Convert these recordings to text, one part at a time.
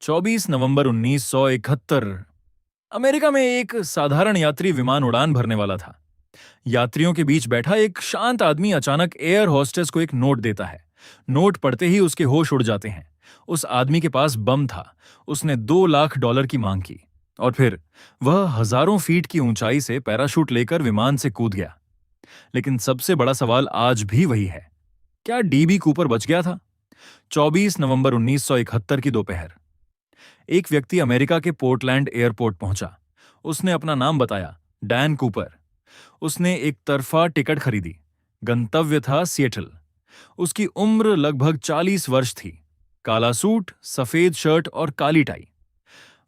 24 नवंबर 1971 America में एक साधारण यात्री विमान उड़ान भरने वाला था। यात्रियों के बीच बैठा एक शांत आदमी अचानक एयर होस्टेस को एक नोट देता है। नोट पढ़ते ही उसके होश उड़ जाते हैं। उस आदमी के पास बम था। उसने $2 लाख की मांग की और फिर वह हजारों फीट की ऊंचाई से पैराशूट लेकर विमान से कूद गया। लेकिन सबसे बड़ा सवाल आज भी वही है, क्या डीबी कूपर बच गया था? 24 नवंबर 1971 की दोपहर एक व्यक्ति अमेरिका के पोर्टलैंड एयरपोर्ट पहुंचा। उसने अपना नाम बताया, डैन कूपर। उसने एक तरफा टिकट खरीदी। गंतव्य था सिएटल। उसकी उम्र लगभग 40 वर्ष थी। काला सूट, सफेद शर्ट और काली टाई।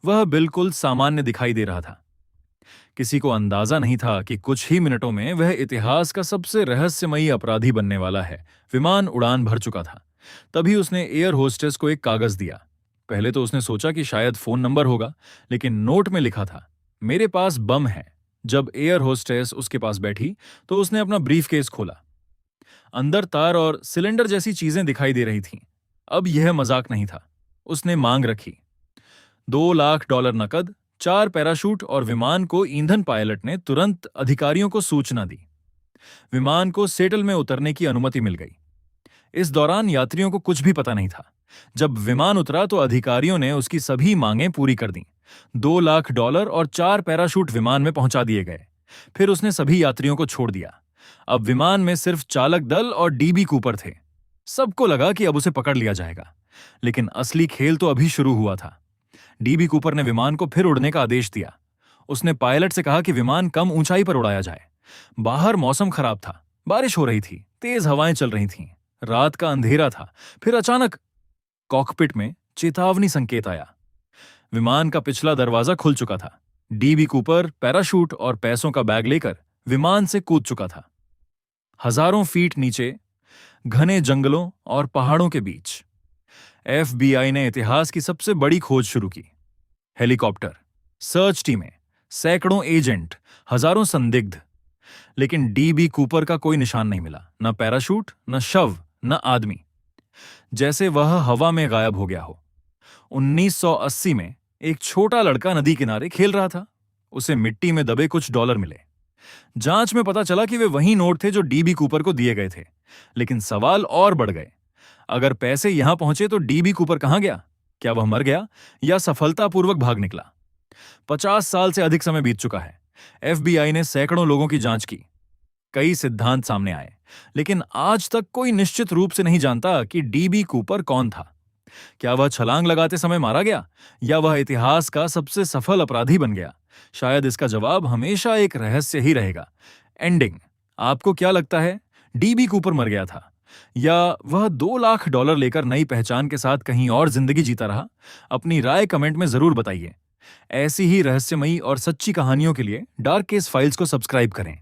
वह बिल्कुल सामान्य दिखाई दे रहा था। किसी को अंदाजा नहीं था कि कुछ ही मिनटों में वह इतिहास का सबसे रहस्यमयी अपराधी बनने वाला है। विमान उड़ान भर चुका था। तभी उसने एयर होस्टेस को एक कागज दिया। पहले तो उसने सोचा कि शायद फोन नंबर होगा, लेकिन नोट में लिखा था, मेरे पास बम है। जब एयर होस्टेस उसके पास बैठी तो उसने अपना ब्रीफकेस खोला। अंदर तार और सिलेंडर जैसी चीजें दिखाई दे रही थीं। अब यह मजाक नहीं था। उसने मांग रखी, $2 लाख नकद, 4 पैराशूट और विमान को ईंधन। पायलट ने तुरंत अधिकारियों को सूचना दी। विमान को सेटल में उतरने की अनुमति मिल गई। इस दौरान यात्रियों को कुछ भी पता नहीं था। जब विमान उतरा तो अधिकारियों ने उसकी सभी मांगें पूरी कर दी। $2 लाख और 4 पैराशूट विमान में पहुंचा दिए गए। फिर उसने सभी यात्रियों को छोड़ दिया। अब विमान में सिर्फ चालक दल और डीबी कूपर थे। सबको लगा कि अब उसे पकड़ लिया जाएगा, लेकिन असली खेल तो अभी शुरू हुआ था। डीबी कूपर ने विमान को फिर उड़ने का आदेश दिया। उसने पायलट से कहा कि विमान कम ऊंचाई पर उड़ाया जाए। बाहर मौसम खराब था, बारिश हो रही थी, तेज हवाएं चल रही थीं, रात का अंधेरा था। फिर अचानक कॉकपिट में चेतावनी संकेत आया। विमान का पिछला दरवाजा खुल चुका था। डीबी कूपर पैराशूट और पैसों का बैग लेकर विमान से कूद चुका था। हजारों फीट नीचे, घने जंगलों और पहाड़ों के बीच, एफबीआई ने इतिहास की सबसे बड़ी खोज शुरू की। हेलीकॉप्टर, सर्च टीमें, सैकड़ों एजेंट, हजारों संदिग्ध। लेकिन डीबी कूपर का कोई निशान नहीं मिला। न पैराशूट, न शव, न आदमी। जैसे वह हवा में गायब हो गया हो। 1980 में एक छोटा लड़का नदी किनारे खेल रहा था। उसे मिट्टी में दबे कुछ डॉलर मिले। जांच में पता चला कि वे वही नोट थे जो डीबी कूपर को दिए गए थे। लेकिन सवाल और बढ़ गए। अगर पैसे यहां पहुंचे तो डीबी कूपर कहां गया? क्या वह मर गया या सफलतापूर्वक भाग निकला? 50 साल से अधिक समय बीत चुका है। एफबीआई ने सैकड़ों लोगों की जांच की। कई सिद्धांत सामने आए, लेकिन आज तक कोई निश्चित रूप से नहीं जानता कि डीबी कूपर कौन था। क्या वह छलांग लगाते समय मारा गया या वह इतिहास का सबसे सफल अपराधी बन गया? शायद इसका जवाब हमेशा एक रहस्य ही रहेगा। एंडिंग, आपको क्या लगता है? डीबी कूपर मर गया था या वह $2 लाख लेकर नई पहचान के साथ कहीं और जिंदगी जीता रहा? अपनी राय कमेंट में जरूर बताइए। ऐसी ही रहस्यमयी और सच्ची कहानियों के लिए डार्क केस फाइल्स को सब्सक्राइब करें।